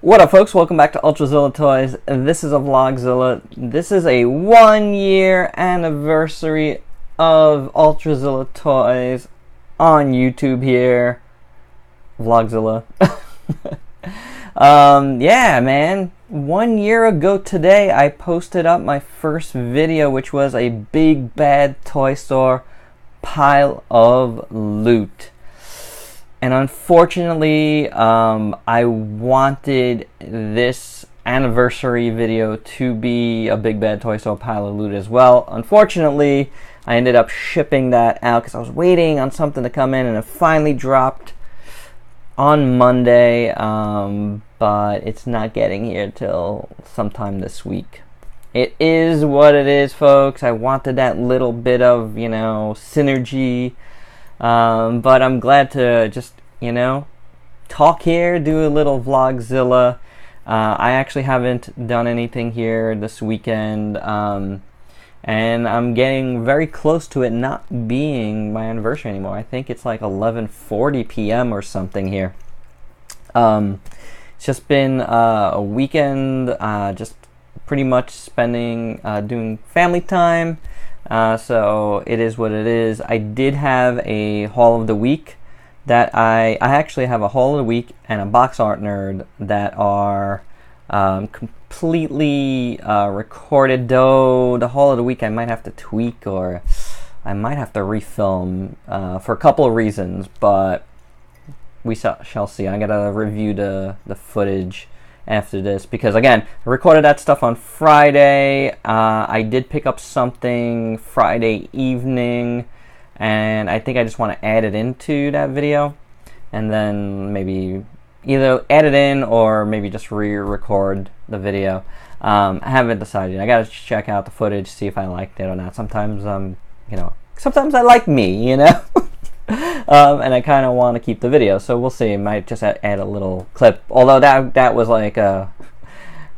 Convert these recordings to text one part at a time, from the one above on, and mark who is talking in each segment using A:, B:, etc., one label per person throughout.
A: What up, folks? Welcome back to Ultrazilla Toys. This is a Vlogzilla. This is a 1-year anniversary of Ultrazilla Toys on YouTube here. Vlogzilla. Yeah, man. 1 year ago today, I posted up my first video, which was a big bad toy store pile of loot. And unfortunately, I wanted this anniversary video to be a big bad toy store pile of loot as well. Unfortunately, I ended up shipping that out because I was waiting on something to come in, and it finally dropped on Monday, but it's not getting here till sometime this week. It is what it is, folks. I wanted that little bit of, synergy. But I'm glad to just, talk here, do a little Vlogzilla. I actually haven't done anything here this weekend, and I'm getting very close to it not being my anniversary anymore. I think it's like 11:40 p.m. or something here. It's just been a weekend, just pretty much spending, doing family time. So it is what it is. I did have a haul of the week that I actually have a haul of the week and a box art nerd that are completely recorded, though the haul of the week I might have to tweak, or I might have to refilm for a couple of reasons, but we shall see. I gotta review the footage after this, because again, I recorded that stuff on Friday. I did pick up something Friday evening, and I think I just want to add it into that video, and then maybe either add it in or maybe just re-record the video. I haven't decided. I gotta check out the footage, see if I liked it or not. Sometimes sometimes I like me, and I kind of want to keep the video, so we'll see. I might just add a little clip, although that was like a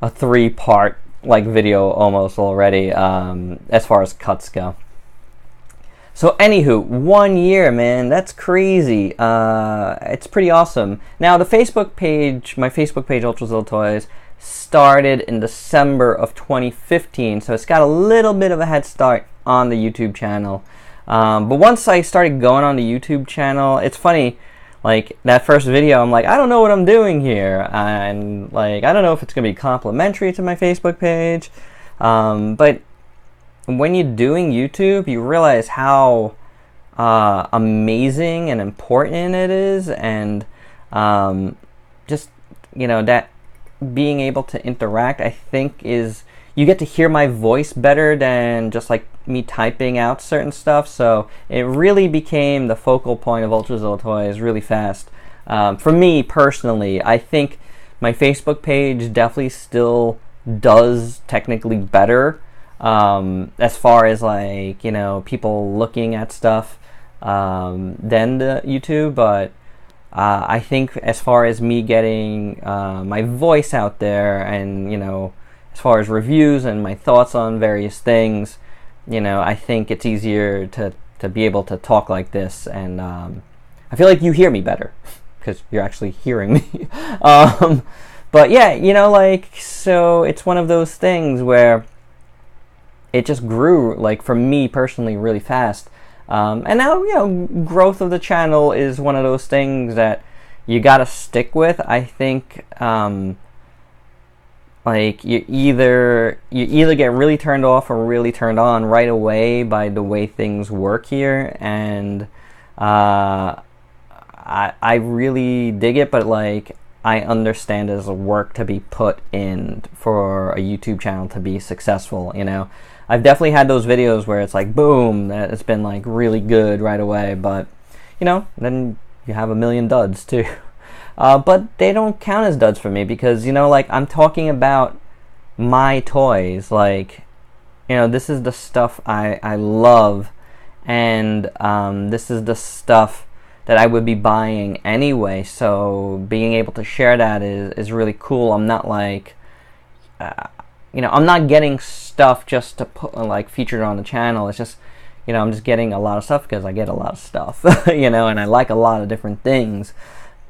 A: 3-part video almost already, as far as cuts go. So anywho, 1 year, man, that's crazy. It's pretty awesome. Now the Facebook page, my Facebook page, Ultrazilla Toys, started in December of 2015, so it's got a little bit of a head start on the YouTube channel. But once I started going on the YouTube channel, it's funny, that first video, I'm like, I don't know what I'm doing here, and I don't know if it's gonna be complimentary to my Facebook page, but when you're doing YouTube, you realize how amazing and important it is, and just that being able to interact, I think, is, you get to hear my voice better than just me typing out certain stuff. So it really became the focal point of Ultrazilla Toys really fast. For me personally, I think my Facebook page definitely still does technically better, as far as people looking at stuff, than the YouTube. But I think as far as me getting my voice out there, and as far as reviews and my thoughts on various things, I think it's easier to be able to talk like this, and I feel like you hear me better because you're actually hearing me. But yeah, so it's one of those things where it just grew, for me personally, really fast. And now, growth of the channel is one of those things that you gotta stick with. I think you either get really turned off or really turned on right away by the way things work here, and I really dig it, but I understand there's work to be put in for a YouTube channel to be successful. I've definitely had those videos where it's boom, it's been really good right away, but then you have a million duds too. But they don't count as duds for me, because I'm talking about my toys. This is the stuff I love, and this is the stuff that I would be buying anyway, so being able to share that is really cool. I'm not I'm not getting stuff just to put featured on the channel. It's just I'm just getting a lot of stuff because I get a lot of stuff, and I like a lot of different things.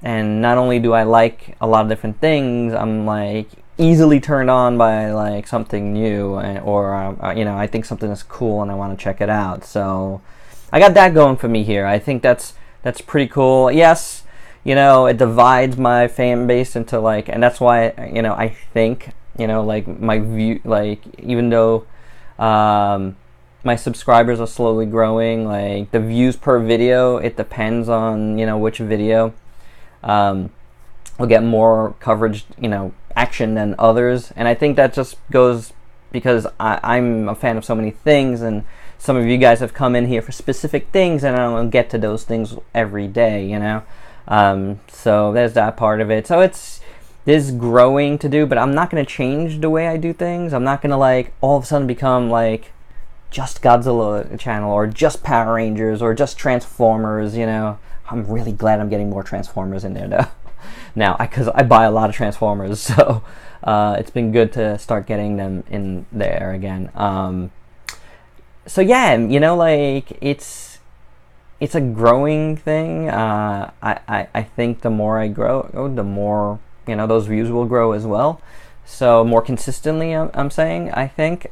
A: and not only do I like a lot of different things, I'm like easily turned on by like something new, or I think something is cool and I want to check it out. So I got that going for me here. I think that's pretty cool. Yes, it divides my fan base into like, and that's why I think like my view, like even though my subscribers are slowly growing, like the views per video, it depends on which video will get more coverage, action than others. And I think that just goes because I'm a fan of so many things, and some of you guys have come in here for specific things, and I don't get to those things every day, so there's that part of it. So there's growing to do, but I'm not going to change the way I do things. I'm not going to like all of a sudden become like just Godzilla channel, or just Power Rangers, or just Transformers. I'm really glad I'm getting more Transformers in there though now, because I buy a lot of Transformers, so it's been good to start getting them in there again. So yeah, like it's a growing thing. I think the more I grow, the more those views will grow as well. So more consistently, I'm saying, I think.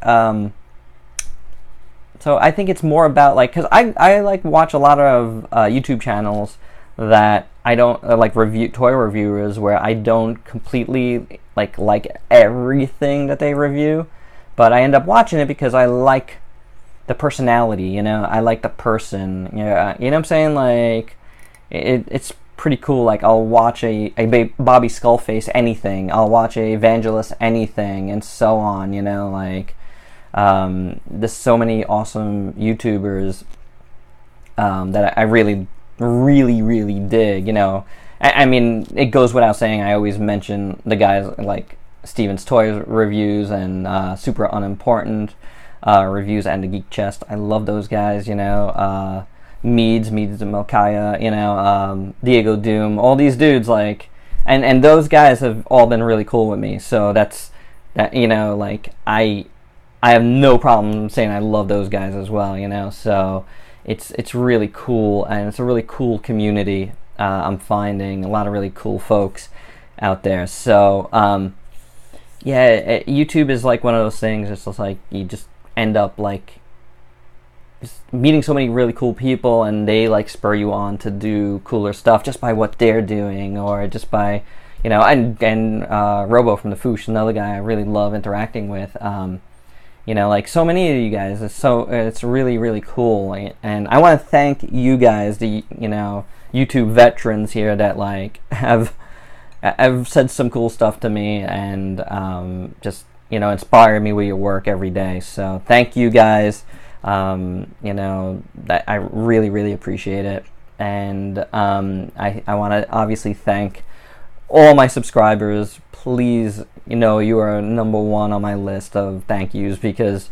A: So I think it's more about like, because I like watch a lot of YouTube channels that I don't like toy reviewers, where I don't completely like everything that they review, but I end up watching it because I like the personality, I like the person, you know what I'm saying, like it's pretty cool. Like I'll watch a Bobby Skullface anything, I'll watch a Evangelist anything, and so on, like there's so many awesome YouTubers that I really dig. I mean, it goes without saying, I always mention the guys like Steven's Toys reviews and Super Unimportant reviews, and the Geek Chest. I love those guys. Meads and Melkaya, Diego Doom, all these dudes, like, and those guys have all been really cool with me. So that like I have no problem saying I love those guys as well. So it's really cool, and it's a really cool community. I'm finding a lot of really cool folks out there. So yeah, YouTube is like one of those things. It's just like you just end up like just meeting so many really cool people, and they like spur you on to do cooler stuff just by what they're doing, or just by and Robo from the Foosh, another guy I really love interacting with. Like so many of you guys, it's really cool, and I want to thank you guys, the YouTube veterans here that like have said some cool stuff to me, and just inspire me with your work every day. So thank you guys. That I really appreciate it, and I want to obviously thank all my subscribers. Please, you are number one on my list of thank yous, because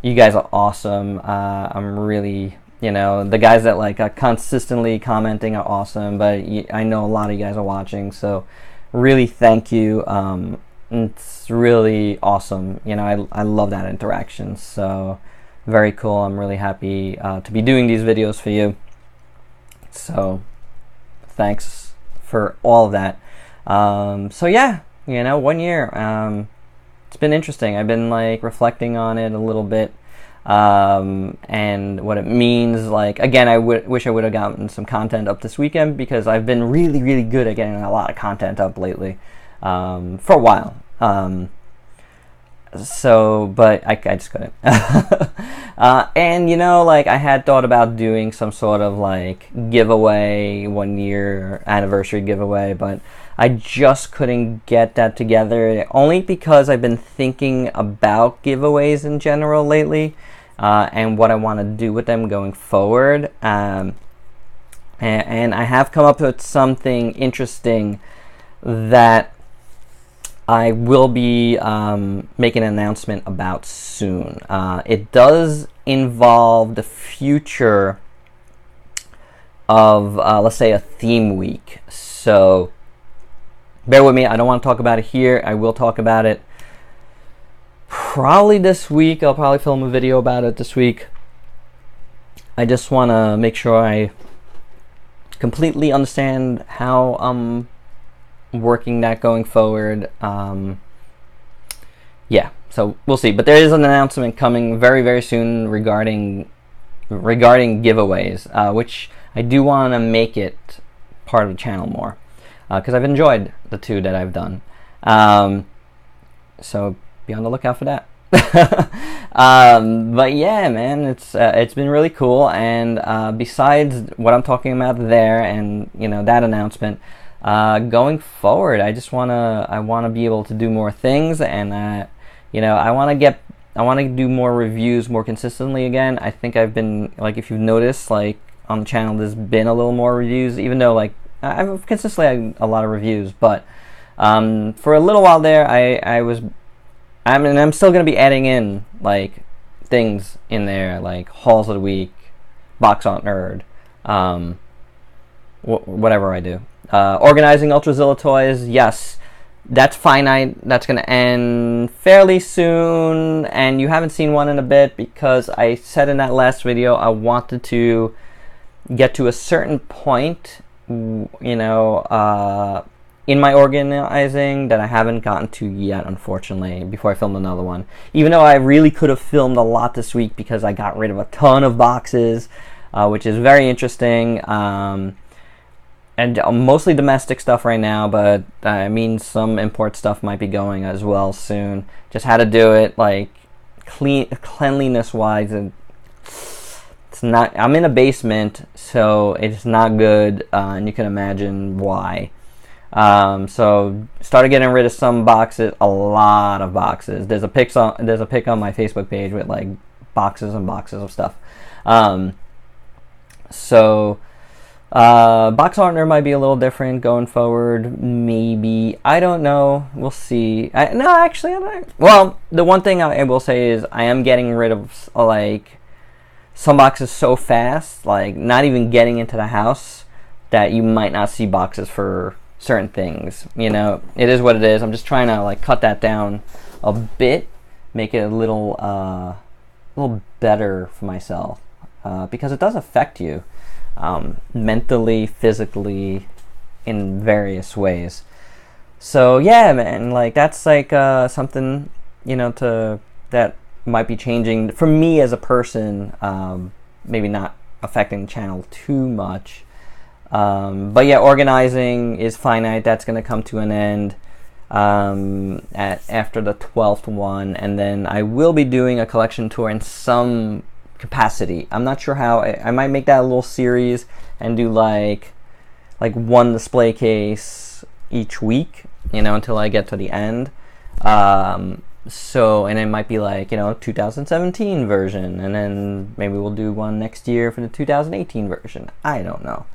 A: you guys are awesome. I'm really, the guys that like are consistently commenting are awesome, but I know a lot of you guys are watching, so really thank you. It's really awesome. I love that interaction. So very cool. I'm really happy to be doing these videos for you. So thanks for all of that. So yeah, 1 year. It's been interesting. I've been like reflecting on it a little bit, and what it means. Like, again, I wish I would have gotten some content up this weekend, because I've been really good at getting a lot of content up lately, for a while. So, but I just couldn't. And like I had thought about doing some sort of like giveaway, 1 year anniversary giveaway, but I just couldn't get that together, only because I've been thinking about giveaways in general lately, and what I want to do with them going forward. And I have come up with something interesting that I will be making an announcement about soon. It does involve the future of, let's say, a theme week. So bear with me. I don't want to talk about it here. I will talk about it probably this week. I'll probably film a video about it this week. I just want to make sure I completely understand how I'm working that going forward. Yeah, so we'll see. But there is an announcement coming very, very soon regarding giveaways, which I do want to make it part of the channel more, because I've enjoyed the 2 that I've done. So be on the lookout for that. But yeah, man, it's been really cool. And besides what I'm talking about there, and that announcement, going forward, I want to be able to do more things, and I want to do more reviews more consistently again. I think I've been, like, if you've noticed, like, on the channel, there's been a little more reviews, even though, like, I've consistently had a lot of reviews, but for a little while there, I'm still going to be adding in, like, things in there, like hauls of the week, box art nerd, whatever I do. Organizing Vlogzilla toys, yes, that's finite. That's going to end fairly soon, and you haven't seen one in a bit because I said in that last video I wanted to get to a certain point, in my organizing that I haven't gotten to yet, unfortunately, before I filmed another one. Even though I really could have filmed a lot this week because I got rid of a ton of boxes, which is very interesting. And mostly domestic stuff right now, but I mean some import stuff might be going as well soon. Just had to do it, like, cleanliness wise, and it's not. I'm in a basement, so it's not good, and you can imagine why. So started getting rid of some boxes, a lot of boxes. There's a pic on my Facebook page with, like, boxes and boxes of stuff. Box art nerd might be a little different going forward, maybe. I don't know. We'll see. Well, the one thing I will say is I am getting rid of, like, some boxes so fast, like, not even getting into the house, that you might not see boxes for certain things. It is what it is. I'm just trying to, like, cut that down a bit, make it a little better for myself, because it does affect you. Mentally, physically, in various ways. So yeah, man, like, that's like something that might be changing for me as a person. Maybe not affecting the channel too much, but yeah, organizing is finite. That's going to come to an end after the 12th one, and then I will be doing a collection tour in some capacity. I'm not sure how. I might make that a little series and do like one display case each week, until I get to the end. So, and it might be like, 2017 version, and then maybe we'll do one next year for the 2018 version. I don't know.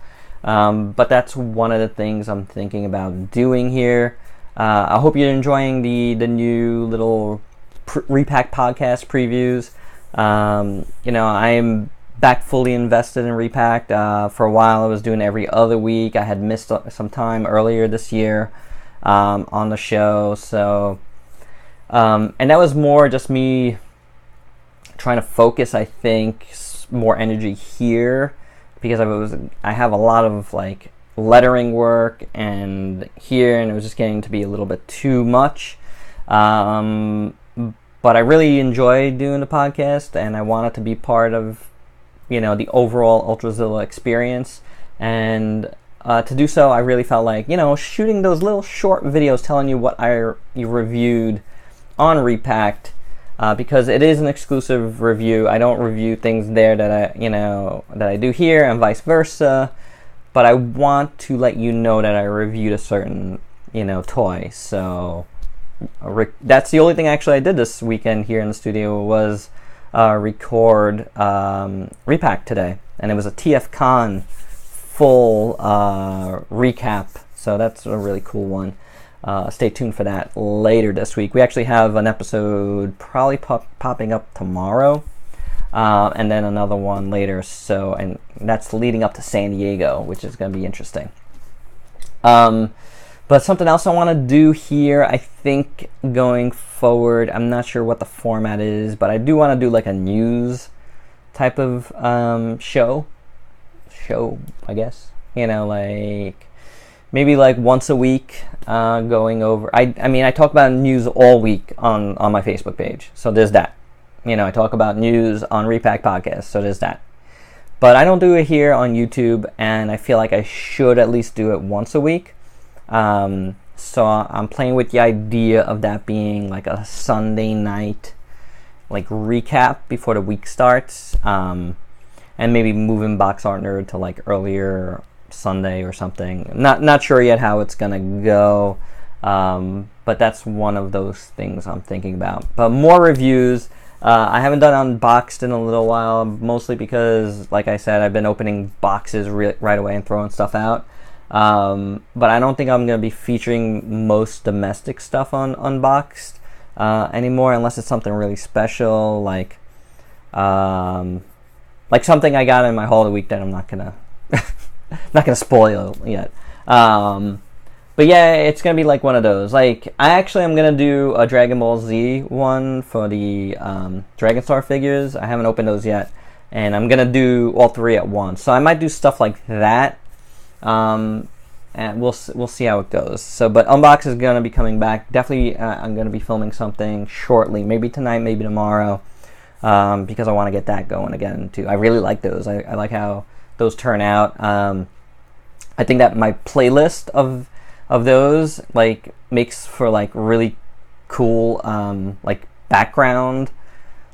A: But that's one of the things I'm thinking about doing here. I hope you're enjoying the new little Repack podcast previews. I'm back fully invested in Repacked. For a while I was doing every other week. I had missed some time earlier this year on the show, so and that was more just me trying to focus, I think, more energy here, because I have a lot of, like, lettering work and here, and it was just getting to be a little bit too much. But I really enjoy doing the podcast, and I want it to be part of, the overall Vlogzilla experience. And to do so, I really felt like, shooting those little short videos telling you what you reviewed on Repacked, because it is an exclusive review. I don't review things there that I do here, and vice versa. But I want to let you know that I reviewed a certain, toy. So that's the only thing actually I did this weekend here in the studio, was record Repack today, and it was a TFCon full recap, so that's a really cool one. Stay tuned for that later this week. We actually have an episode probably popping up tomorrow, and then another one later, so, and that's leading up to San Diego, which is going to be interesting. But something else I want to do here, I think, going forward, I'm not sure what the format is, but I do want to do like a news type of show, I guess. you know, like maybe like once a week, going over. I mean, I talk about news all week on my Facebook page, so there's that. You know, I talk about news on Repack Podcast, so there's that. But I don't do it here on YouTube, and I feel like I should at least do it once a week. So I'm playing with the idea of that being like a Sunday night, like recap before the week starts, and maybe moving Box Art Nerd to like earlier Sunday or something. Not sure yet how it's gonna go, but that's one of those things I'm thinking about. But more reviews. I haven't done Unboxed in a little while, mostly because, like I said, I've been opening boxes right away and throwing stuff out. But I don't think I'm going to be featuring most domestic stuff on Unboxed anymore, unless it's something really special, like something I got in my haul of the week that I'm not gonna spoil yet. But yeah, it's gonna be like one of those. Like, I'm gonna do a Dragon Ball Z one for the Dragon Star figures. I haven't opened those yet, and I'm gonna do all three at once. So I might do stuff like that, and we'll see how it goes. So, but Unbox is gonna be coming back. Definitely, I'm gonna be filming something shortly. Maybe tonight, maybe tomorrow, because I want to get that going again too. I really like those. I like how those turn out. I think that my playlist of those like makes for like really cool like background,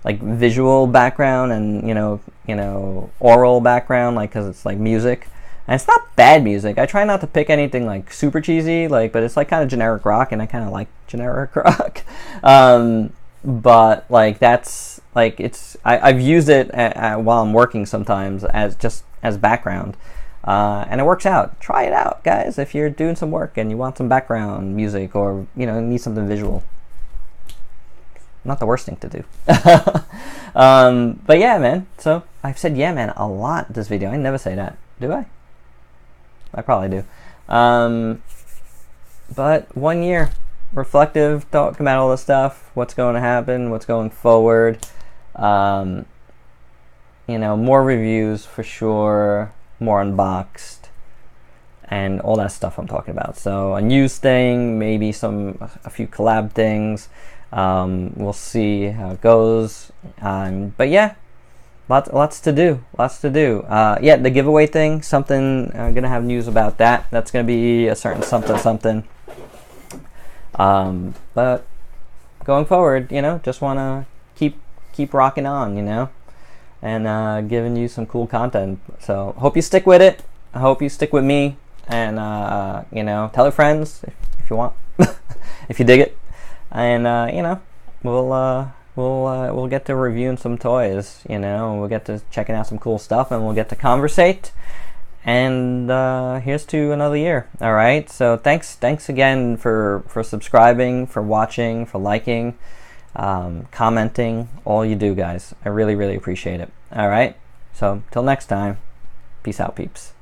A: like visual background, and you know oral background, like, because it's like music, and it's not bad music. I try not to pick anything like super cheesy, like, but it's like kind of generic rock, and I kind of like generic rock. But like that's like I've used it while I'm working sometimes as background. And it works out. Try it out, guys, if you're doing some work and you want some background music, or need something visual. Not the worst thing to do. But yeah, man. So I've said yeah, man, a lot this video. I never say that, do I? I probably do. But 1 year, reflective, talking about all this stuff, what's going to happen, what's going forward. More reviews for sure. More Unboxed, and all that stuff I'm talking about. So a news thing, maybe a few collab things. We'll see how it goes. But yeah, lots to do. Yeah, the giveaway thing, something. I'm gonna have news about that. That's gonna be a certain something. But going forward, just wanna keep rocking on, and giving you some cool content. So hope you stick with it. I hope you stick with me, and tell your friends if you want, if you dig it, and we'll get to reviewing some toys. We'll get to checking out some cool stuff, and we'll get to conversate. And here's to another year. All right. So thanks again for subscribing, for watching, for liking, commenting, all you do, guys. I really appreciate it. All right, so till next time, peace out, peeps.